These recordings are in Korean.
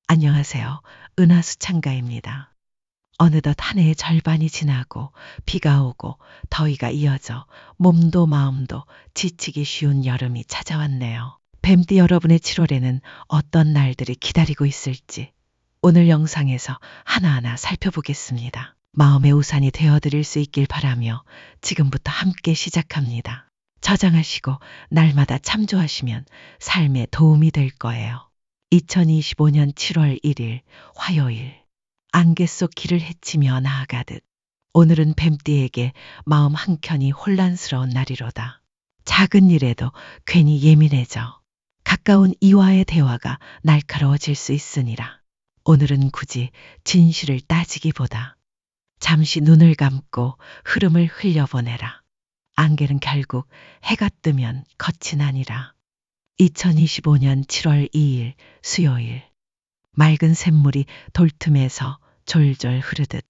안녕하세요. 은하수창가입니다. 어느덧 한 해의 절반이 지나고 비가 오고 더위가 이어져 몸도 마음도 지치기 쉬운 여름이 찾아왔네요. 뱀띠 여러분의 7월에는 어떤 날들이 기다리고 있을지 오늘 영상에서 하나하나 살펴보겠습니다. 마음의 우산이 되어드릴 수 있길 바라며 지금부터 함께 시작합니다. 저장하시고 날마다 참조하시면 삶에 도움이 될 거예요. 2025년 7월 1일 화요일 안개 속 길을 헤치며 나아가듯 오늘은 뱀띠에게 마음 한켠이 혼란스러운 날이로다. 작은 일에도 괜히 예민해져 가까운 이와의 대화가 날카로워질 수 있으니라. 오늘은 굳이 진실을 따지기보다 잠시 눈을 감고 흐름을 흘려보내라. 안개는 결국 해가 뜨면 겉이 나니라. 2025년 7월 2일 수요일 맑은 샘물이 돌틈에서 졸졸 흐르듯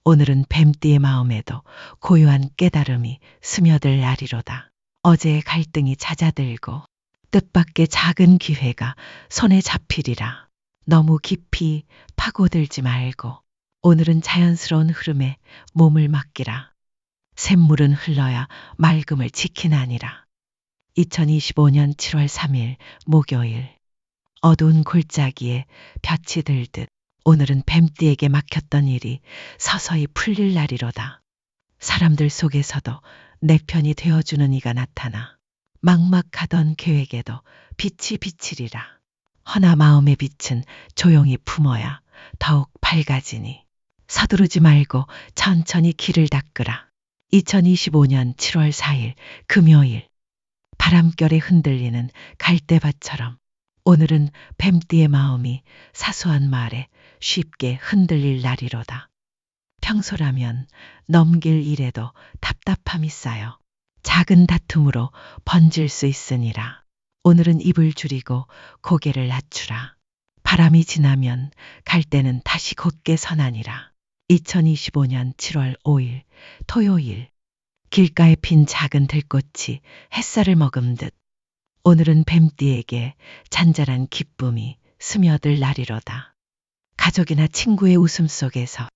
오늘은 뱀띠의 마음에도 고요한 깨달음이 스며들 날이로다. 어제의 갈등이 잦아들고 뜻밖의 작은 기회가 손에 잡히리라. 너무 깊이 파고들지 말고 오늘은 자연스러운 흐름에 몸을 맡기라. 샘물은 흘러야 맑음을 지키나니라. 2025년 7월 3일 목요일 어두운 골짜기에 볕이 들듯 오늘은 뱀띠에게 막혔던 일이 서서히 풀릴 날이로다. 사람들 속에서도 내 편이 되어주는 이가 나타나 막막하던 계획에도 빛이 비치리라. 허나 마음의 빛은 조용히 품어야 더욱 밝아지니 서두르지 말고 천천히 길을 닦으라. 2025년 7월 4일 금요일 바람결에 흔들리는 갈대밭처럼 오늘은 뱀띠의 마음이 사소한 말에 쉽게 흔들릴 날이로다. 평소라면 넘길 일에도 답답함이 쌓여 작은 다툼으로 번질 수 있으니라. 오늘은 입을 줄이고 고개를 낮추라. 바람이 지나면 갈대는 다시 곧게 서나니라. 2025년 7월 5일 토요일 길가에 핀 작은 들꽃이 햇살을 머금듯 오늘은 뱀띠에게 잔잔한 기쁨이 스며들 날이로다. 가족이나 친구의 웃음 속에서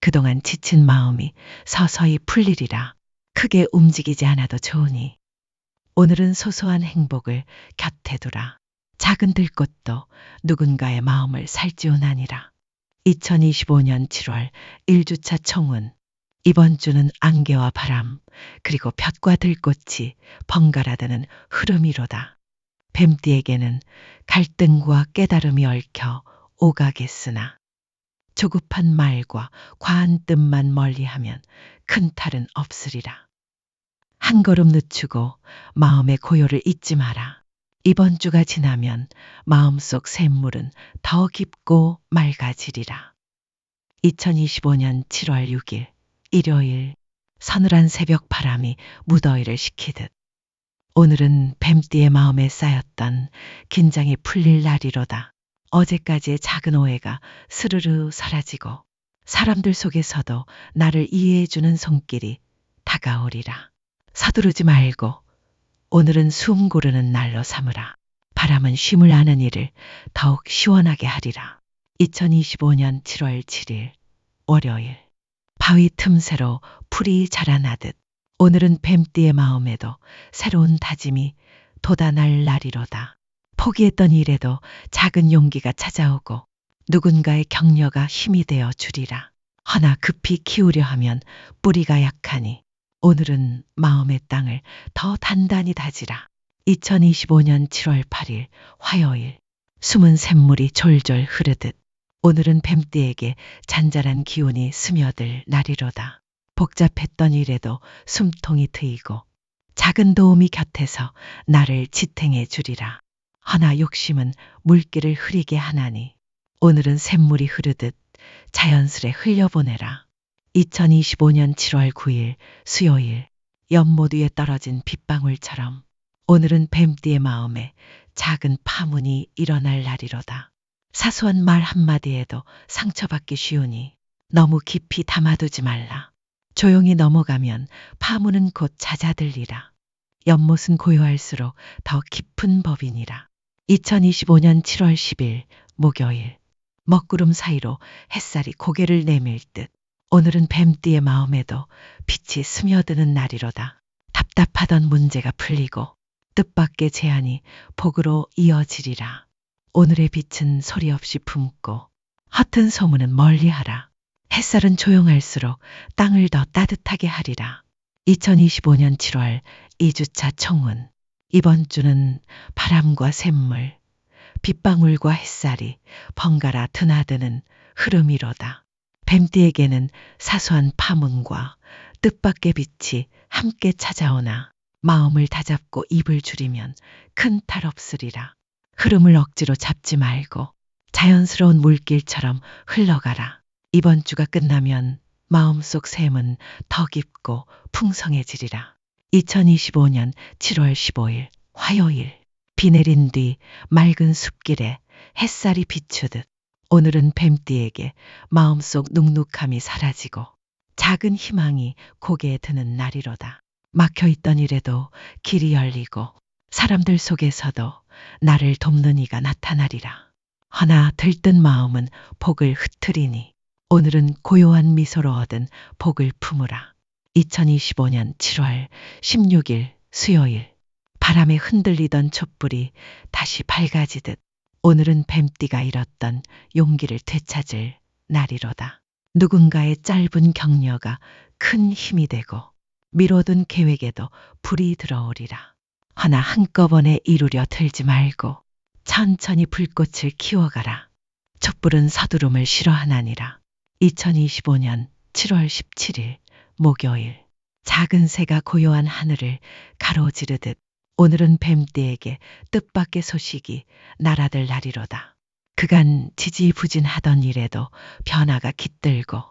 그동안 지친 마음이 서서히 풀리리라. 크게 움직이지 않아도 좋으니 오늘은 소소한 행복을 곁에 두라. 작은 들꽃도 누군가의 마음을 살찌우나니라. 2025년 7월 1주차 총운 이번 주는 안개와 바람 그리고 볕과 들꽃이 번갈아드는 흐름이로다. 뱀띠에게는 갈등과 깨달음이 얽혀 오가겠으나 조급한 말과 과한 뜻만 멀리하면 큰 탈은 없으리라. 한 걸음 늦추고 마음의 고요를 잊지 마라. 이번 주가 지나면 마음속 샘물은 더 깊고 맑아지리라. 2025년 7월 6일 일요일 서늘한 새벽 바람이 무더위를 식히듯 오늘은 뱀띠의 마음에 쌓였던 긴장이 풀릴 날이로다. 어제까지의 작은 오해가 스르르 사라지고 사람들 속에서도 나를 이해해주는 손길이 다가오리라. 서두르지 말고 오늘은 숨 고르는 날로 삼으라. 바람은 쉼을 아는 일을 더욱 시원하게 하리라. 2025년 7월 7일 월요일 바위 틈새로 풀이 자라나듯 오늘은 뱀띠의 마음에도 새로운 다짐이 돋아날 날이로다. 포기했던 일에도 작은 용기가 찾아오고 누군가의 격려가 힘이 되어 주리라. 허나 급히 키우려 하면 뿌리가 약하니 오늘은 마음의 땅을 더 단단히 다지라. 2025년 7월 8일 화요일 숨은 샘물이 졸졸 흐르듯 오늘은 뱀띠에게 잔잔한 기운이 스며들 날이로다. 복잡했던 일에도 숨통이 트이고 작은 도움이 곁에서 나를 지탱해 주리라. 허나 욕심은 물길을 흐리게 하나니 오늘은 샘물이 흐르듯 자연스레 흘려보내라. 2025년 7월 9일 수요일 연못 위에 떨어진 빗방울처럼 오늘은 뱀띠의 마음에 작은 파문이 일어날 날이로다. 사소한 말 한마디에도 상처받기 쉬우니 너무 깊이 담아두지 말라. 조용히 넘어가면 파문은 곧 잦아들리라. 연못은 고요할수록 더 깊은 법이니라. 2025년 7월 10일 목요일 먹구름 사이로 햇살이 고개를 내밀 듯 오늘은 뱀띠의 마음에도 빛이 스며드는 날이로다. 답답하던 문제가 풀리고 뜻밖의 제안이 복으로 이어지리라. 오늘의 빛은 소리 없이 품고 허튼 소문은 멀리하라. 햇살은 조용할수록 땅을 더 따뜻하게 하리라. 2025년 7월 2주차 총운. 이번 주는 바람과 샘물, 빗방울과 햇살이 번갈아 드나드는 흐름이로다. 뱀띠에게는 사소한 파문과 뜻밖의 빛이 함께 찾아오나 마음을 다잡고 입을 줄이면 큰 탈 없으리라. 흐름을 억지로 잡지 말고 자연스러운 물길처럼 흘러가라. 이번 주가 끝나면 마음속 샘은 더 깊고 풍성해지리라. 2025년 7월 15일 화요일. 비 내린 뒤 맑은 숲길에 햇살이 비추듯 오늘은 뱀띠에게 마음속 눅눅함이 사라지고 작은 희망이 고개에 드는 날이로다. 막혀있던 일에도 길이 열리고 사람들 속에서도 나를 돕는 이가 나타나리라. 허나 들뜬 마음은 복을 흩트리니 오늘은 고요한 미소로 얻은 복을 품으라. 2025년 7월 16일 수요일. 바람에 흔들리던 촛불이 다시 밝아지듯 오늘은 뱀띠가 잃었던 용기를 되찾을 날이로다. 누군가의 짧은 격려가 큰 힘이 되고 미뤄둔 계획에도 불이 들어오리라. 허나 한꺼번에 이루려 들지 말고 천천히 불꽃을 키워가라. 촛불은 서두름을 싫어하나니라. 2025년 7월 17일 목요일. 작은 새가 고요한 하늘을 가로지르듯 오늘은 뱀띠에게 뜻밖의 소식이 날아들 날이로다. 그간 지지부진하던 일에도 변화가 깃들고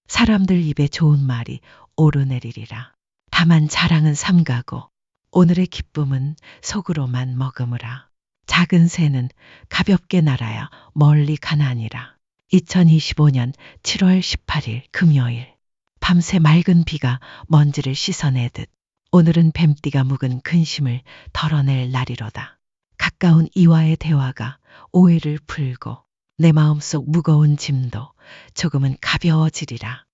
사람들 입에 좋은 말이 오르내리리라. 다만 자랑은 삼가고 오늘의 기쁨은 속으로만 머금으라. 작은 새는 가볍게 날아야 멀리 가나니라. 2025년 7월 18일 금요일. 밤새 맑은 비가 먼지를 씻어내듯 오늘은 뱀띠가 묵은 근심을 덜어낼 날이로다. 가까운 이와의 대화가 오해를 풀고 내 마음속 무거운 짐도 조금은 가벼워지리라.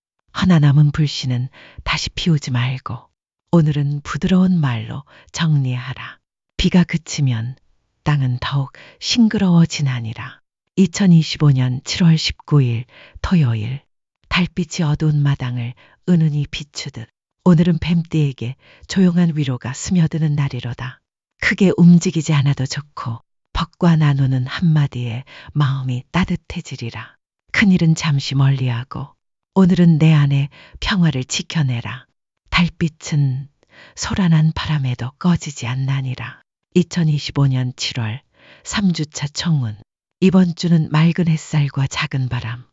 허나 남은 불씨는 다시 피우지 말고 오늘은 부드러운 말로 정리하라. 비가 그치면 땅은 더욱 싱그러워지나니라. 2025년 7월 19일 토요일. 달빛이 어두운 마당을 은은히 비추듯 오늘은 뱀띠에게 조용한 위로가 스며드는 날이로다. 크게 움직이지 않아도 좋고 벅과 나누는 한마디에 마음이 따뜻해지리라. 큰일은 잠시 멀리하고 오늘은 내 안에 평화를 지켜내라. 달빛은 소란한 바람에도 꺼지지 않나니라. 2025년 7월 3주차 총운. 이번 주는 맑은 햇살과 작은 바람,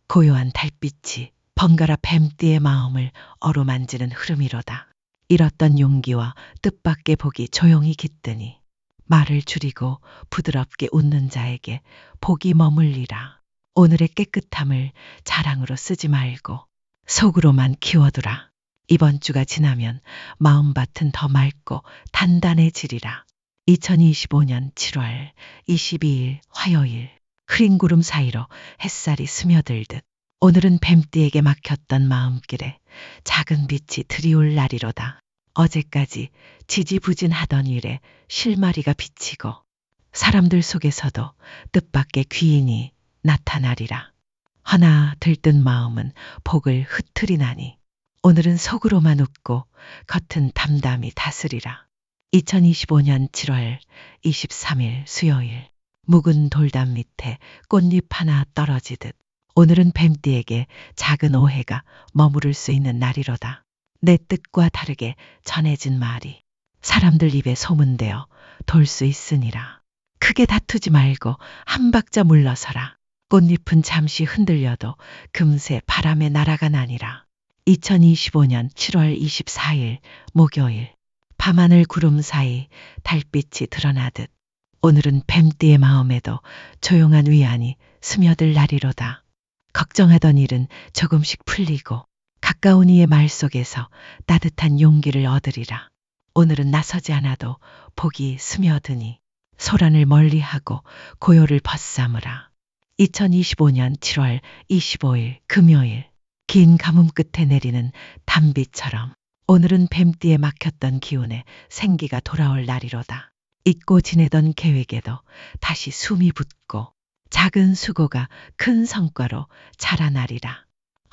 고요한 달빛이 번갈아 뱀띠의 마음을 어루만지는 흐름이로다. 잃었던 용기와 뜻밖의 복이 조용히 깃드니 말을 줄이고 부드럽게 웃는 자에게 복이 머물리라. 오늘의 깨끗함을 자랑으로 쓰지 말고 속으로만 키워두라. 이번 주가 지나면 마음밭은 더 맑고 단단해지리라. 2025년 7월 22일 화요일. 흐린 구름 사이로 햇살이 스며들듯 오늘은 뱀띠에게 막혔던 마음길에 작은 빛이 드리울 날이로다. 어제까지 지지부진하던 일에 실마리가 비치고 사람들 속에서도 뜻밖의 귀인이 나타나리라. 허나 들뜬 마음은 복을 흩트리나니 오늘은 속으로만 웃고 겉은 담담히 다스리라. 2025년 7월 23일 수요일. 묵은 돌담 밑에 꽃잎 하나 떨어지듯 오늘은 뱀띠에게 작은 오해가 머무를 수 있는 날이로다. 내 뜻과 다르게 전해진 말이 사람들 입에 소문되어 돌 수 있으니라. 크게 다투지 말고 한 박자 물러서라. 꽃잎은 잠시 흔들려도 금세 바람에 날아가나니라. 2025년 7월 24일 목요일. 밤하늘 구름 사이 달빛이 드러나듯 오늘은 뱀띠의 마음에도 조용한 위안이 스며들 날이로다. 걱정하던 일은 조금씩 풀리고 가까운 이의 말 속에서 따뜻한 용기를 얻으리라. 오늘은 나서지 않아도 복이 스며드니 소란을 멀리하고 고요를 벗삼으라. 2025년 7월 25일 금요일, 긴 가뭄 끝에 내리는 단비처럼 오늘은 뱀띠에 막혔던 기운에 생기가 돌아올 날이로다. 잊고 지내던 계획에도 다시 숨이 붙고 작은 수고가 큰 성과로 자라나리라.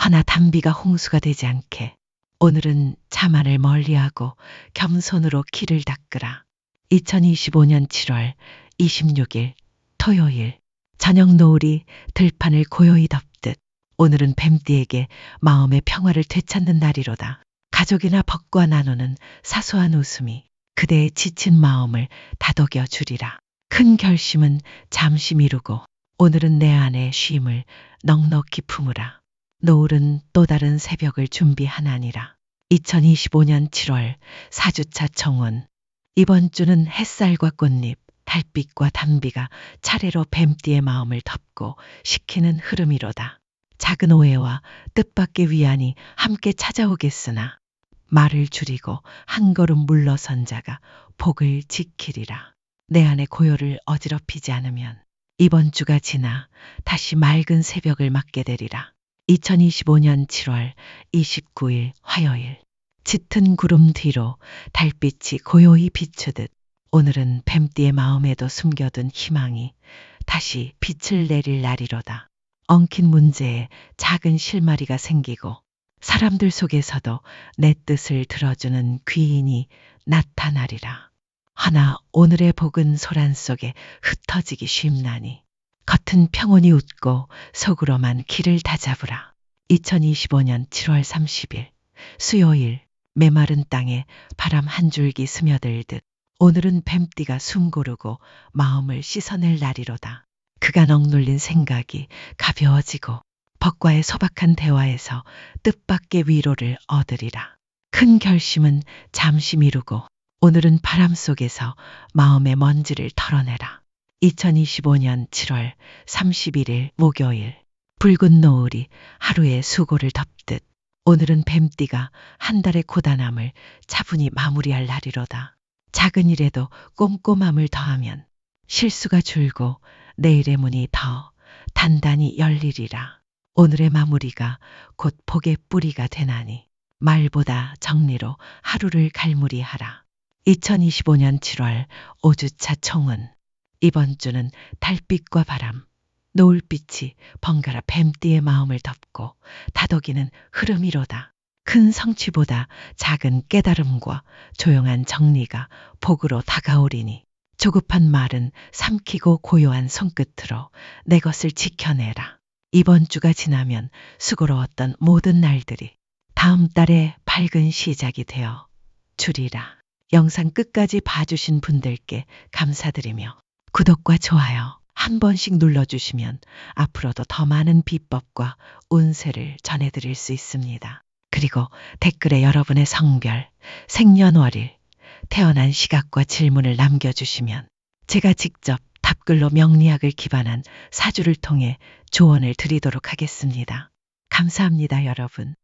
허나 단비가 홍수가 되지 않게 오늘은 자만을 멀리하고 겸손으로 길을 닦으라. 2025년 7월 26일 토요일, 저녁 노을이 들판을 고요히 덮듯 오늘은 뱀띠에게 마음의 평화를 되찾는 날이로다. 가족이나 벗과 나누는 사소한 웃음이 그대의 지친 마음을 다독여 주리라. 큰 결심은 잠시 미루고 오늘은 내 안의 쉼을 넉넉히 품으라. 노을은 또 다른 새벽을 준비하나니라. 2025년 7월 4주차 청운. 이번 주는 햇살과 꽃잎, 달빛과 단비가 차례로 뱀띠의 마음을 덮고 식히는 흐름이로다. 작은 오해와 뜻밖의 위안이 함께 찾아오겠으나 말을 줄이고 한 걸음 물러선 자가 복을 지키리라. 내 안의 고요를 어지럽히지 않으면 이번 주가 지나 다시 맑은 새벽을 맞게 되리라. 2025년 7월 29일 화요일, 짙은 구름 뒤로 달빛이 고요히 비추듯 오늘은 뱀띠의 마음에도 숨겨둔 희망이 다시 빛을 내릴 날이로다. 엉킨 문제에 작은 실마리가 생기고 사람들 속에서도 내 뜻을 들어주는 귀인이 나타나리라. 허나 오늘의 복은 소란 속에 흩어지기 쉽나니 겉은 평온히 웃고 속으로만 길을 다잡으라. 2025년 7월 30일 수요일, 메마른 땅에 바람 한 줄기 스며들듯 오늘은 뱀띠가 숨 고르고 마음을 씻어낼 날이로다. 그간 억눌린 생각이 가벼워지고 법과의 소박한 대화에서 뜻밖의 위로를 얻으리라. 큰 결심은 잠시 미루고 오늘은 바람 속에서 마음의 먼지를 털어내라. 2025년 7월 31일 목요일, 붉은 노을이 하루의 수고를 덮듯 오늘은 뱀띠가 한 달의 고단함을 차분히 마무리할 날이로다. 작은 일에도 꼼꼼함을 더하면 실수가 줄고 내일의 문이 더 단단히 열리리라. 오늘의 마무리가 곧 복의 뿌리가 되나니 말보다 정리로 하루를 갈무리하라. 2025년 7월 5주차 청운. 이번 주는 달빛과 바람, 노을빛이 번갈아 뱀띠의 마음을 덮고 다독이는 흐름이로다. 큰 성취보다 작은 깨달음과 조용한 정리가 복으로 다가오리니 조급한 말은 삼키고 고요한 손끝으로 내 것을 지켜내라. 이번 주가 지나면 수고로웠던 모든 날들이 다음 달의 밝은 시작이 되어 주리라. 영상 끝까지 봐주신 분들께 감사드리며 구독과 좋아요 한 번씩 눌러주시면 앞으로도 더 많은 비법과 운세를 전해드릴 수 있습니다. 그리고 댓글에 여러분의 성별, 생년월일, 태어난 시각과 질문을 남겨주시면 제가 직접 답글로 명리학을 기반한 사주를 통해 조언을 드리도록 하겠습니다. 감사합니다, 여러분.